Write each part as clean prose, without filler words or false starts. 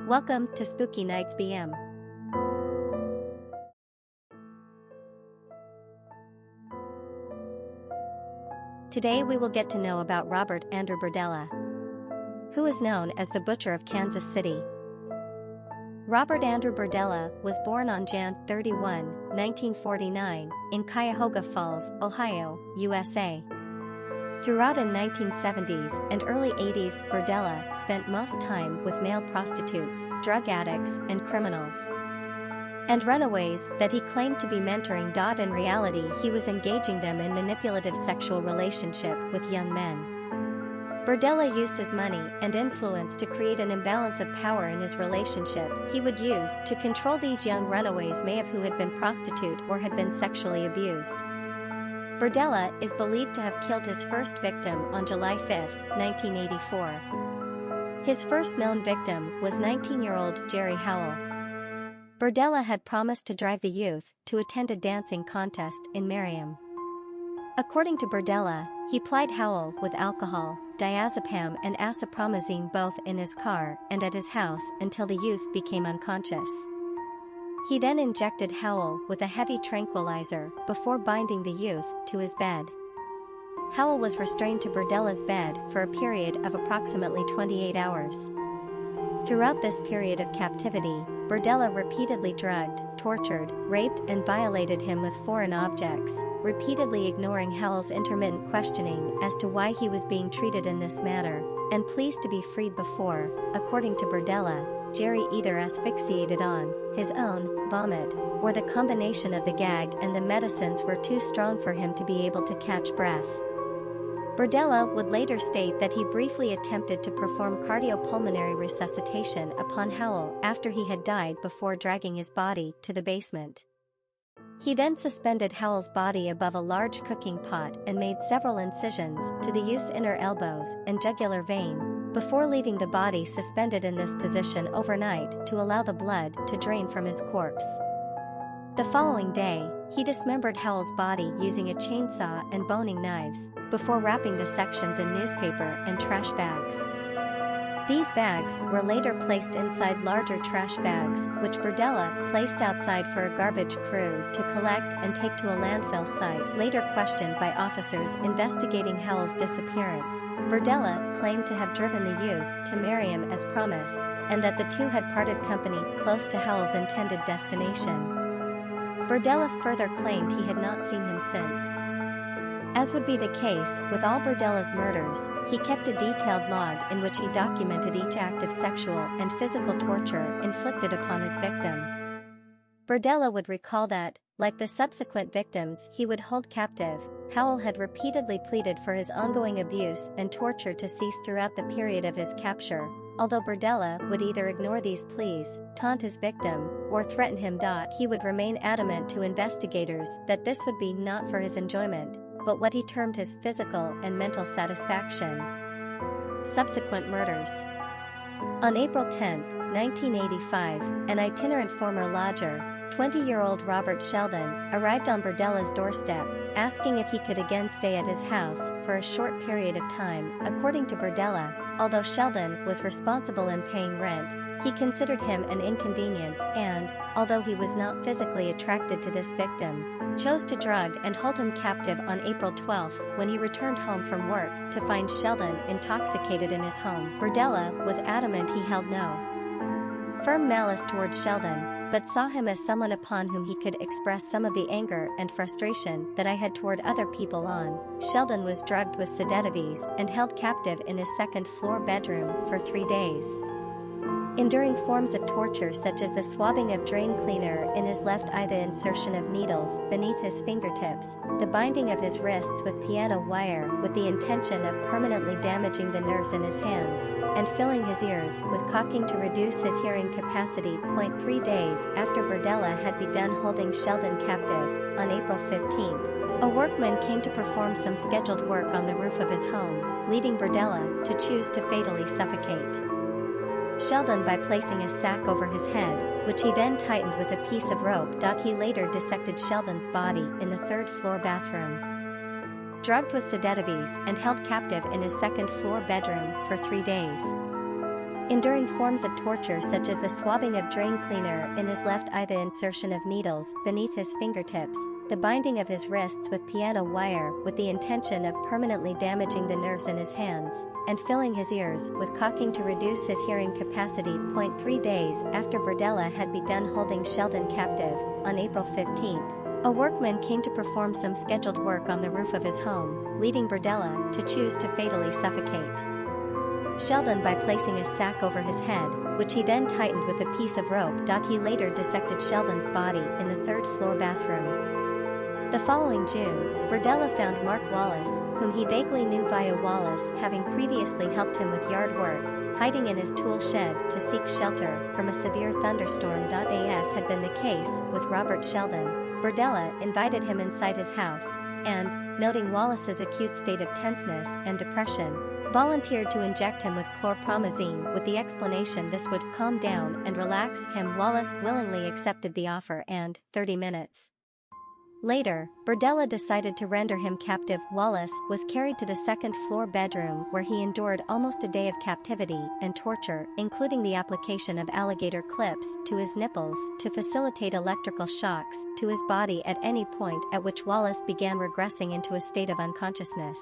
Welcome to Spooky Nights BM. Today we will get to know about Robert Andrew Berdella, who is known as the Butcher of Kansas City. Robert Andrew Berdella was born on Jan 31, 1949, in Cuyahoga Falls, Ohio, USA. Throughout the 1970s and early 80s, Berdella spent most time with male prostitutes, drug addicts, and criminals, and runaways that he claimed to be mentoring. In reality, he was engaging them in manipulative sexual relationship with young men. Berdella used his money and influence to create an imbalance of power in his relationship. He would use to control these young runaways, may have who had been prostitute or had been sexually abused. Berdella is believed to have killed his first victim on July 5, 1984. His first known victim was 19-year-old Jerry Howell. Berdella had promised to drive the youth to attend a dancing contest in Merriam. According to Berdella, he plied Howell with alcohol, diazepam and acepromazine both in his car and at his house until the youth became unconscious. He then injected Howell with a heavy tranquilizer before binding the youth to his bed. Howell was restrained to Berdella's bed for a period of approximately 28 hours. Throughout this period of captivity, Berdella repeatedly drugged, tortured, raped and violated him with foreign objects, repeatedly ignoring Howell's intermittent questioning as to why he was being treated in this manner, and pleas to be freed before, according to Berdella, Jerry either asphyxiated on his own vomit, or the combination of the gag and the medicines were too strong for him to be able to catch breath. Berdella would later state that he briefly attempted to perform cardiopulmonary resuscitation upon Howell after he had died before dragging his body to the basement. He then suspended Howell's body above a large cooking pot and made several incisions to the youth's inner elbows and jugular vein, before leaving the body suspended in this position overnight to allow the blood to drain from his corpse. The following day, he dismembered Howell's body using a chainsaw and boning knives, before wrapping the sections in newspaper and trash bags. These bags were later placed inside larger trash bags, which Berdella placed outside for a garbage crew to collect and take to a landfill site. Later questioned by officers investigating Howell's disappearance, Berdella claimed to have driven the youth to Merriam as promised, and that the two had parted company close to Howell's intended destination. Berdella further claimed he had not seen him since. As would be the case with all Berdella's murders, he kept a detailed log in which he documented each act of sexual and physical torture inflicted upon his victim. Berdella would recall that, like the subsequent victims he would hold captive, Howell had repeatedly pleaded for his ongoing abuse and torture to cease throughout the period of his capture, although Berdella would either ignore these pleas, taunt his victim, or threaten him. He would remain adamant to investigators that this would be not for his enjoyment, but what he termed his physical and mental satisfaction. Subsequent murders. On April 10, 1985, an itinerant former lodger, 20-year-old Robert Sheldon, arrived on Berdella's doorstep, asking if he could again stay at his house for a short period of time. According to Berdella, although Sheldon was responsible in paying rent, he considered him an inconvenience and, although he was not physically attracted to this victim, chose to drug and hold him captive on April 12 when he returned home from work to find Sheldon intoxicated in his home. Berdella was adamant he held no firm malice toward Sheldon, but saw him as someone upon whom he could express some of the anger and frustration that I had toward other people on. Sheldon was drugged with sedatives and held captive in his second-floor bedroom for 3 days. Enduring forms of torture such as the swabbing of drain cleaner in his left eye, the insertion of needles beneath his fingertips, the binding of his wrists with piano wire with the intention of permanently damaging the nerves in his hands, and filling his ears with caulking to reduce his hearing capacity. 3 days after Berdella had begun holding Sheldon captive, on April 15, a workman came to perform some scheduled work on the roof of his home, leading Berdella to choose to fatally suffocate Sheldon by placing a sack over his head, which he then tightened with a piece of rope. He later dissected Sheldon's body in the third-floor bathroom. Drugged with sedatives and held captive in his second-floor bedroom for 3 days. enduring forms of torture such as the swabbing of drain cleaner in his left eye, the insertion of needles beneath his fingertips, the binding of his wrists with piano wire with the intention of permanently damaging the nerves in his hands, and filling his ears with caulking to reduce his hearing capacity. 3 days after Berdella had begun holding Sheldon captive, on April 15, a workman came to perform some scheduled work on the roof of his home, leading Berdella to choose to fatally suffocate Sheldon by placing a sack over his head, which he then tightened with a piece of rope. He later dissected Sheldon's body in the third-floor bathroom. The following June, Berdella found Mark Wallace, whom he vaguely knew via Wallace having previously helped him with yard work, hiding in his tool shed to seek shelter from a severe thunderstorm. As had been the case with Robert Sheldon, Berdella invited him inside his house, and, noting Wallace's acute state of tenseness and depression, volunteered to inject him with chlorpromazine with the explanation this would calm down and relax him. Wallace willingly accepted the offer and, 30 minutes later, Berdella decided to render him captive. Wallace was carried to the second-floor bedroom where he endured almost a day of captivity and torture, including the application of alligator clips to his nipples to facilitate electrical shocks to his body at any point at which Wallace began regressing into a state of unconsciousness.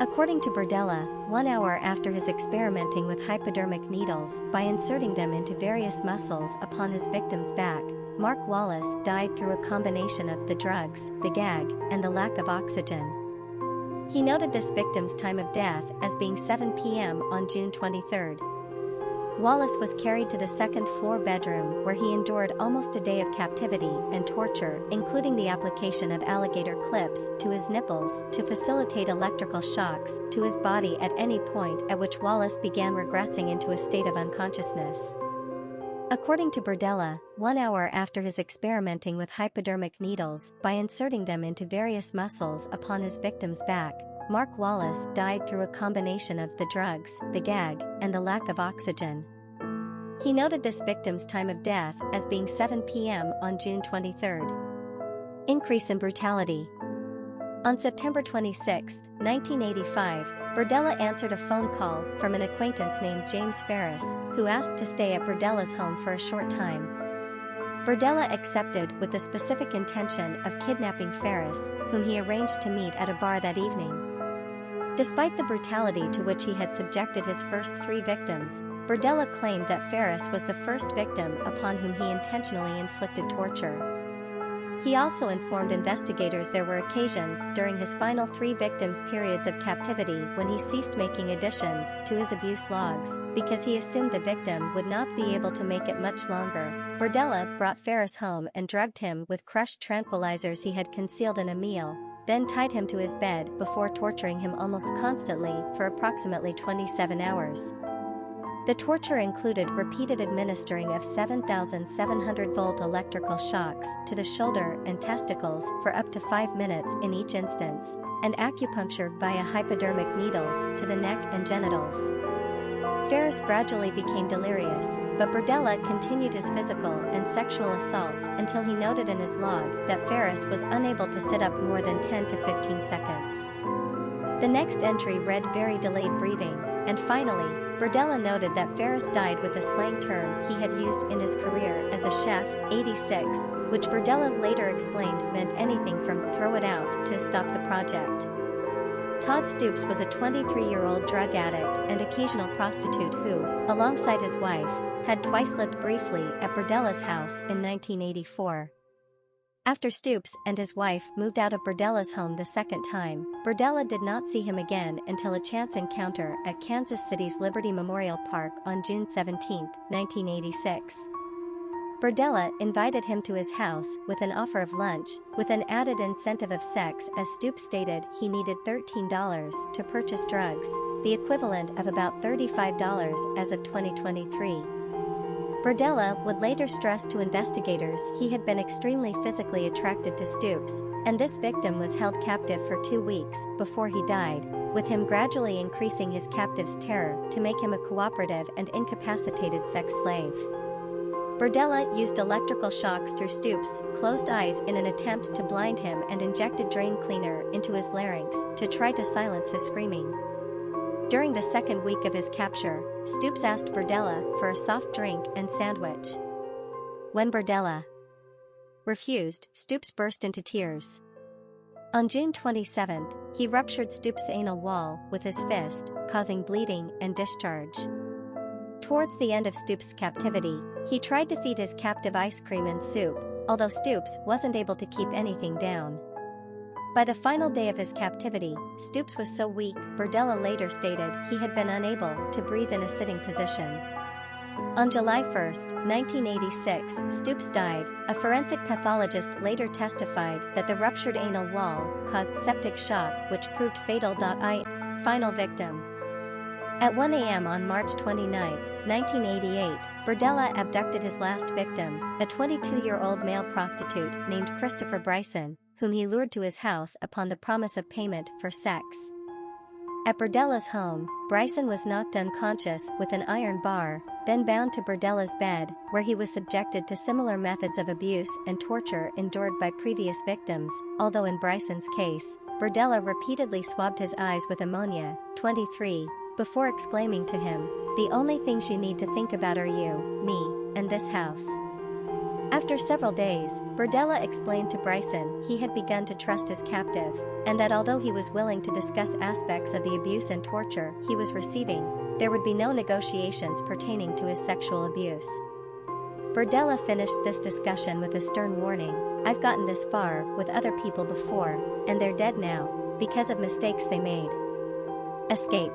According to Berdella, 1 hour after his experimenting with hypodermic needles by inserting them into various muscles upon his victim's back, Mark Wallace died through a combination of the drugs, the gag, and the lack of oxygen. He noted this victim's time of death as being 7 p.m. on June 23. Wallace was carried to the second-floor bedroom where he endured almost a day of captivity and torture, including the application of alligator clips to his nipples to facilitate electrical shocks to his body at any point at which Wallace began regressing into a state of unconsciousness. According to Berdella, 1 hour after his experimenting with hypodermic needles by inserting them into various muscles upon his victim's back, Mark Wallace died through a combination of the drugs, the gag, and the lack of oxygen. He noted this victim's time of death as being 7 p.m. on June 23. Increase in brutality. On September 26, 1985, Berdella answered a phone call from an acquaintance named James Ferris, who asked to stay at Berdella's home for a short time. Berdella accepted with the specific intention of kidnapping Ferris, whom he arranged to meet at a bar that evening. Despite the brutality to which he had subjected his first 3 victims, Berdella claimed that Ferris was the first victim upon whom he intentionally inflicted torture. He also informed investigators there were occasions during his final 3 victims' periods of captivity when he ceased making additions to his abuse logs, because he assumed the victim would not be able to make it much longer. Berdella brought Ferris home and drugged him with crushed tranquilizers he had concealed in a meal, then tied him to his bed before torturing him almost constantly for approximately 27 hours. The torture included repeated administering of 7,700-volt electrical shocks to the shoulder and testicles for up to 5 minutes in each instance, and acupuncture via hypodermic needles to the neck and genitals. Ferris gradually became delirious, but Berdella continued his physical and sexual assaults until he noted in his log that Ferris was unable to sit up more than 10 to 15 seconds. The next entry read very delayed breathing, and finally, Berdella noted that Ferris died with a slang term he had used in his career as a chef, 86, which Berdella later explained meant anything from throw it out to stop the project. Todd Stoops was a 23-year-old drug addict and occasional prostitute who, alongside his wife, had twice lived briefly at Berdella's house in 1984. After Stoops and his wife moved out of Berdella's home the second time, Berdella did not see him again until a chance encounter at Kansas City's Liberty Memorial Park on June 17, 1986. Berdella invited him to his house with an offer of lunch, with an added incentive of sex, as Stoops stated he needed $13 to purchase drugs, the equivalent of about $35 as of 2023. Berdella would later stress to investigators he had been extremely physically attracted to Stoops, and this victim was held captive for 2 weeks before he died, with him gradually increasing his captive's terror to make him a cooperative and incapacitated sex slave. Berdella used electrical shocks through Stoops' closed eyes in an attempt to blind him and injected drain cleaner into his larynx to try to silence his screaming. During the second week of his capture, Stoops asked Berdella for a soft drink and sandwich. When Berdella refused, Stoops burst into tears. On June 27, he ruptured Stoops' anal wall with his fist, causing bleeding and discharge. Towards the end of Stoops' captivity, he tried to feed his captive ice cream and soup, although Stoops wasn't able to keep anything down. By the final day of his captivity, Stoops was so weak, Berdella later stated he had been unable to breathe in a sitting position. On July 1, 1986, Stoops died. A forensic pathologist later testified that the ruptured anal wall caused septic shock, which proved fatal. Final victim. At 1 a.m. on March 29, 1988, Berdella abducted his last victim, a 22-year-old male prostitute named Christopher Bryson, whom he lured to his house upon the promise of payment for sex. At Berdella's home, Bryson was knocked unconscious with an iron bar, then bound to Berdella's bed, where he was subjected to similar methods of abuse and torture endured by previous victims, although in Bryson's case, Berdella repeatedly swabbed his eyes with ammonia, 23, before exclaiming to him, "The only things you need to think about are you, me, and this house." After several days, Berdella explained to Bryson he had begun to trust his captive, and that although he was willing to discuss aspects of the abuse and torture he was receiving, there would be no negotiations pertaining to his sexual abuse. Berdella finished this discussion with a stern warning, "I've gotten this far with other people before, and they're dead now, because of mistakes they made." Escape.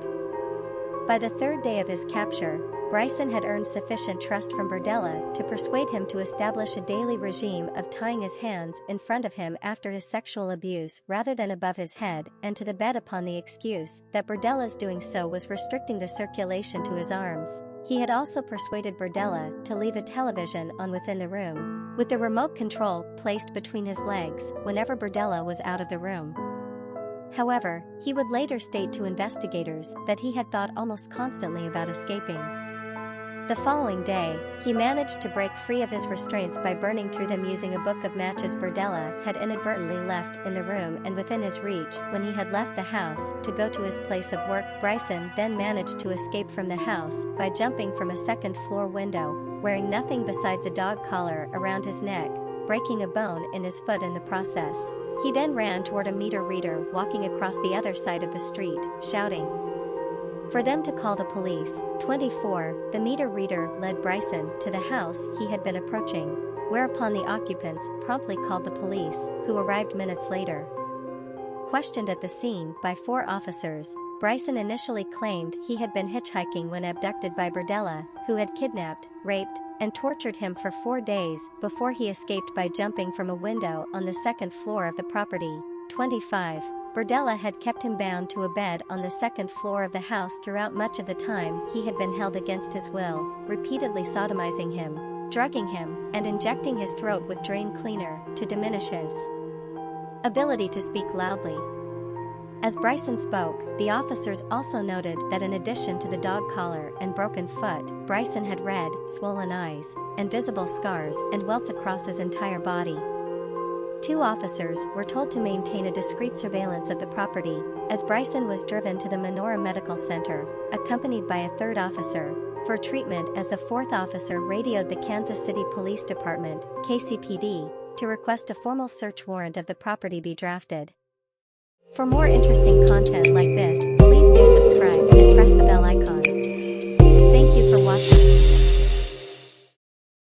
By the third day of his capture, Bryson had earned sufficient trust from Berdella to persuade him to establish a daily regime of tying his hands in front of him after his sexual abuse rather than above his head and to the bed upon the excuse that Berdella's doing so was restricting the circulation to his arms. He had also persuaded Berdella to leave a television on within the room, with the remote control placed between his legs whenever Berdella was out of the room. However, he would later state to investigators that he had thought almost constantly about escaping. The following day, he managed to break free of his restraints by burning through them using a book of matches Berdella had inadvertently left in the room and within his reach when he had left the house to go to his place of work. Bryson then managed to escape from the house by jumping from a second-floor window, wearing nothing besides a dog collar around his neck, breaking a bone in his foot in the process. He then ran toward a meter reader walking across the other side of the street, shouting for them to call the police. 24. The meter reader led Bryson to the house he had been approaching, whereupon the occupants promptly called the police, who arrived minutes later. Questioned at the scene by 4 officers, Bryson initially claimed he had been hitchhiking when abducted by Berdella, who had kidnapped, raped, and tortured him for 4 days before he escaped by jumping from a window on the second floor of the property. 25. Berdella had kept him bound to a bed on the second floor of the house throughout much of the time he had been held against his will, repeatedly sodomizing him, drugging him, and injecting his throat with drain cleaner to diminish his ability to speak loudly. As Bryson spoke, the officers also noted that in addition to the dog collar and broken foot, Bryson had red, swollen eyes, and visible scars and welts across his entire body. 2 officers were told to maintain a discreet surveillance of the property, as Bryson was driven to the Menorah Medical Center, accompanied by a 3rd officer, for treatment as the 4th officer radioed the Kansas City Police Department, KCPD, to request a formal search warrant of the property be drafted. For more interesting content like this, please do subscribe and press the bell icon.